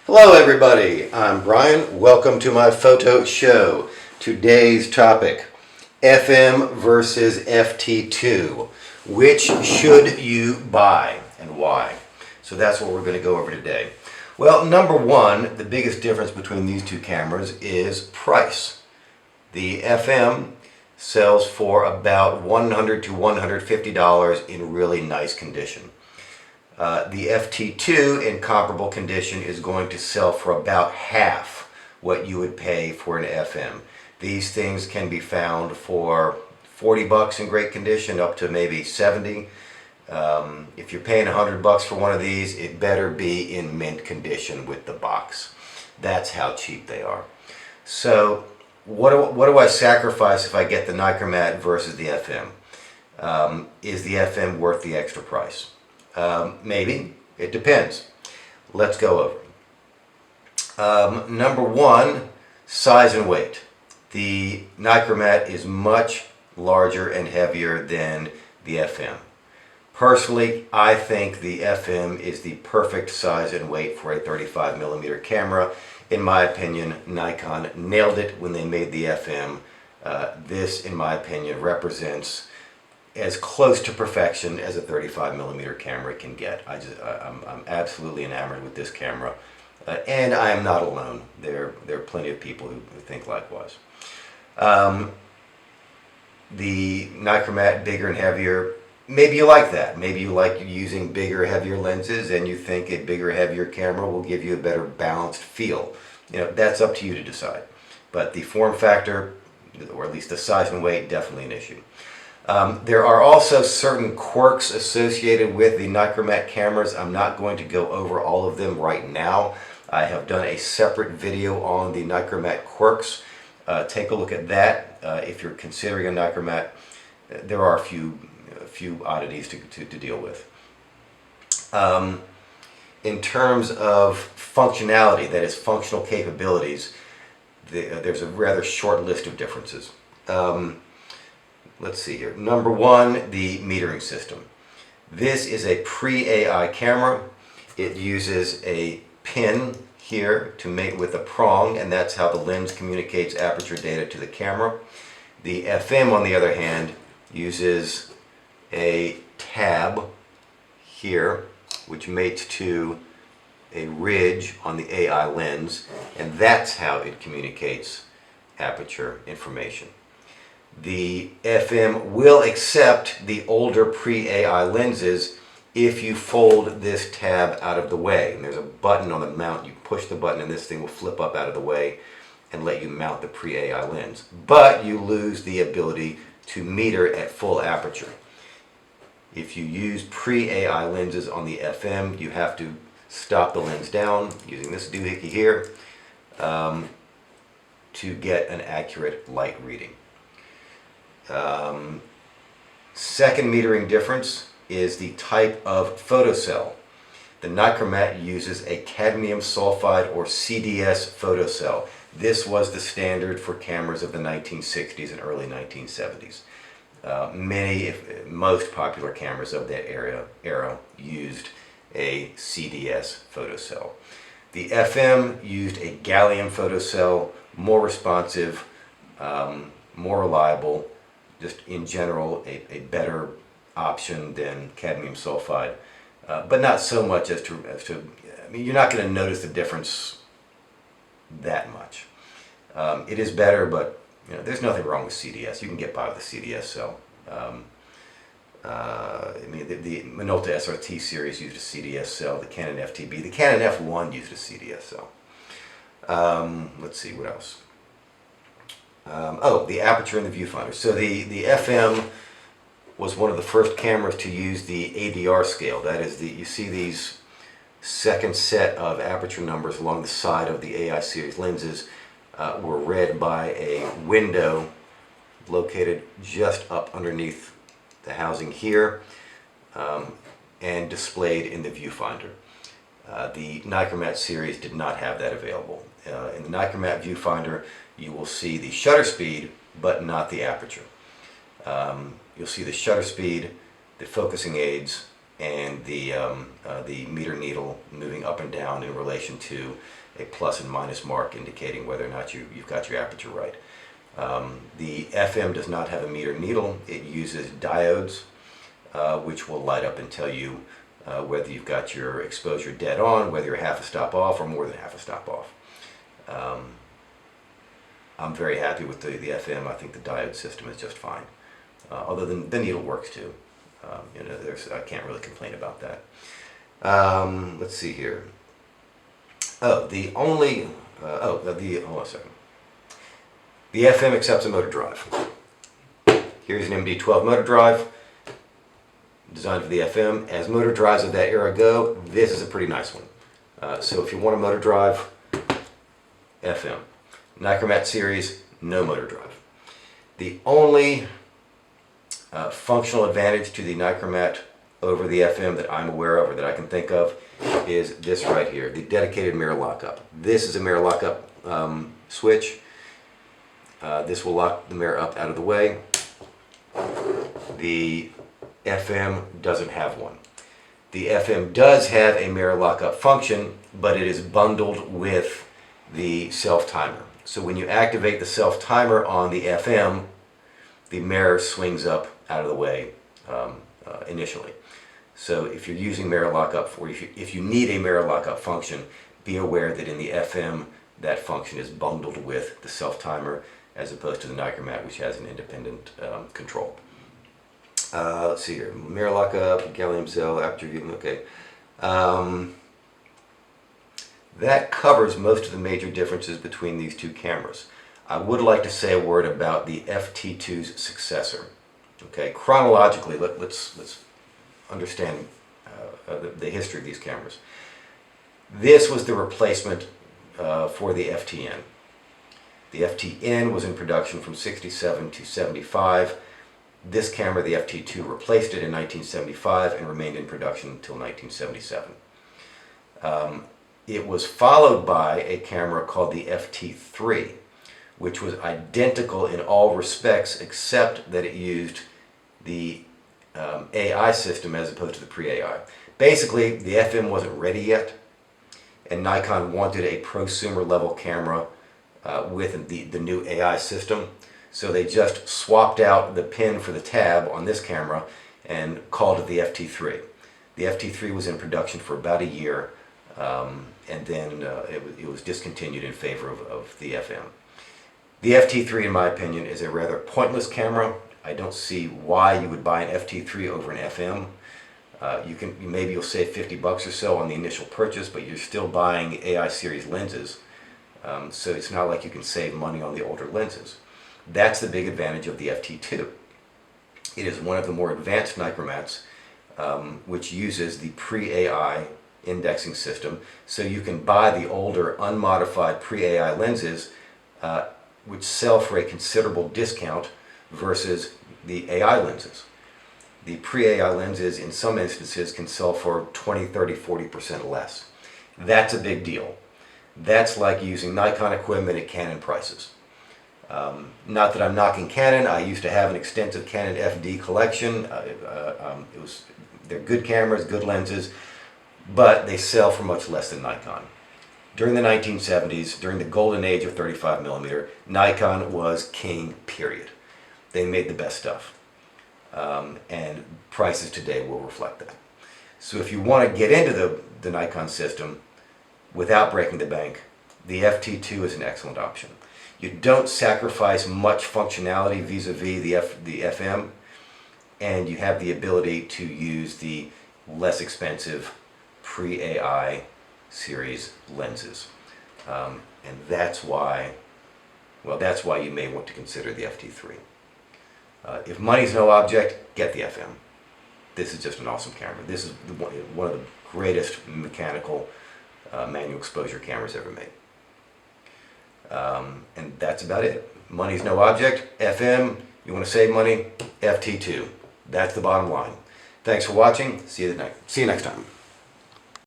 Hello everybody, I'm Brian. Welcome to my photo show. Today's topic, FM versus FT2. Which should you buy and why? So that's what we're going to go over today. Well, number one, the biggest difference between these two cameras is price. The FM sells for about $100 to $150 in really nice condition. The FT2 in comparable condition is going to sell for about half what you would pay for an FM. These things can be found for $40 in great condition up to maybe 70. If you're paying $100 for one of these, it better be in mint condition with the box. That's how cheap they are. So what do I sacrifice if I get the Nikkormat versus the FM? Is the FM worth the extra price? Maybe. It depends. Let's go over. Number one, size and weight. The Nikkormat is much larger and heavier than the FM. Personally, I think the FM is the perfect size and weight for a 35mm camera. In my opinion, Nikon nailed it when they made the FM. This, in my opinion, represents as close to perfection as a 35mm camera can get. I'm absolutely enamored with this camera, and I am not alone. There are plenty of people who think likewise. The Nikkormat, bigger and heavier, maybe you like that. Maybe you like using bigger, heavier lenses, and you think a bigger, heavier camera will give you a better balanced feel. That's up to you to decide. But the form factor, or at least the size and weight, definitely an issue. There are also certain quirks associated with the Nikkormat cameras. I'm not going to go over all of them right now. I have done a separate video on the Nikkormat quirks. Take a look at that. If you're considering a Nikkormat, there are a few oddities to deal with. In terms of functionality, that is functional capabilities, there's a rather short list of differences. Let's see here. Number one, the metering system. This is a pre-AI camera. It uses a pin here to mate with a prong, and that's how the lens communicates aperture data to the camera. The FM, on the other hand, uses a tab here, which mates to a ridge on the AI lens, and that's how it communicates aperture information. The FM will accept the older pre-AI lenses if you fold this tab out of the way. And there's a button on the mount. You push the button and this thing will flip up out of the way and let you mount the pre-AI lens. But you lose the ability to meter at full aperture. If you use pre-AI lenses on the FM, you have to stop the lens down using this doohickey here to get an accurate light reading. Second metering difference is the type of photocell. The Nikkormat uses a cadmium sulfide or CDS photocell. This was the standard for cameras of the 1960s and early 1970s. Most popular cameras of that era used a CDS photocell. The FM used a gallium photocell, more responsive, more reliable, just in general a better option than cadmium sulfide, but not so much as to I mean, you're not going to notice the difference that much. It is better, but there's nothing wrong with CDS. You can get by with a CDS cell. I mean, the Minolta SRT series used a CDS cell. The Canon FTB, the Canon F1 used a CDS cell. Let's see what else. The aperture and the viewfinder. So the FM was one of the first cameras to use the ADR scale. That is, you see these second set of aperture numbers along the side of the AI series lenses were read by a window located just up underneath the housing here and displayed in the viewfinder. The Nikkormat series did not have that available. In the Nikkormat viewfinder, you will see the shutter speed, but not the aperture. You'll see the shutter speed, the focusing aids, and the meter needle moving up and down in relation to a plus and minus mark indicating whether or not you've got your aperture right. The FM does not have a meter needle. It uses diodes, which will light up and tell you whether you've got your exposure dead on, whether you're half a stop off or more than half a stop off. I'm very happy with the FM. I think the diode system is just fine. Although the needle works too. I can't really complain about that. Let's see here. Hold on a second. The FM accepts a motor drive. Here's an MD12 motor drive designed for the FM. As motor drives of that era go, this is a pretty nice one. So if you want a motor drive, FM. Nikkormat series, no motor drive. The only functional advantage to the Nikkormat over the FM that I'm aware of or that I can think of is this right here, the dedicated mirror lockup. This is a mirror lockup switch. This will lock the mirror up out of the way. The FM doesn't have one. The FM does have a mirror lockup function, but it is bundled with the self-timer. So when you activate the self-timer on the FM, the mirror swings up out of the way initially. So if you're using mirror lockup, or if you need a mirror lockup function, be aware that in the FM that function is bundled with the self-timer as opposed to the Nikkormat, which has an independent control. Let's see here, mirror lockup, gallium cell, aperture viewfinder, okay. That covers most of the major differences between these two cameras. I would like to say a word about the FT2's successor. Okay, chronologically, let's understand the history of these cameras. This was the replacement for the FTN. The FTN was in production from 67 to 75. This camera, the FT2, replaced it in 1975 and remained in production until 1977. It was followed by a camera called the FT3, which was identical in all respects except that it used the AI system as opposed to the pre-AI. Basically, the FM wasn't ready yet, and Nikon wanted a prosumer level camera with the new AI system. So they just swapped out the pin for the tab on this camera and called it the FT3. The FT3 was in production for about a year, and then it was discontinued in favor of the FM. The FT3, in my opinion, is a rather pointless camera. I don't see why you would buy an FT3 over an FM. Maybe you'll save 50 bucks or so on the initial purchase, but you're still buying AI series lenses, so it's not like you can save money on the older lenses. That's the big advantage of the FT2. It is one of the more advanced Nikkormats, which uses the pre-AI indexing system, so you can buy the older unmodified pre-AI lenses, which sell for a considerable discount versus the AI lenses. The pre-AI lenses in some instances can sell for 20, 30, 40% less. That's a big deal. That's like using Nikon equipment at Canon prices. Not that I'm knocking Canon. I used to have an extensive Canon FD collection. They're good cameras, good lenses, but they sell for much less than Nikon. During the 1970s, during the golden age of 35mm, Nikon was king, period. They made the best stuff. And prices today will reflect that. So if you want to get into the Nikon system without breaking the bank, the FT2 is an excellent option. You don't sacrifice much functionality vis-a-vis the FM, and you have the ability to use the less expensive pre-AI series lenses. And that's why you may want to consider the FT3. If money's no object, get the FM. This is just an awesome camera. This is one of the greatest mechanical manual exposure cameras ever made. And that's about it. Money's no object. FM, you want to save money? FT2. That's the bottom line. Thanks for watching. See you next time.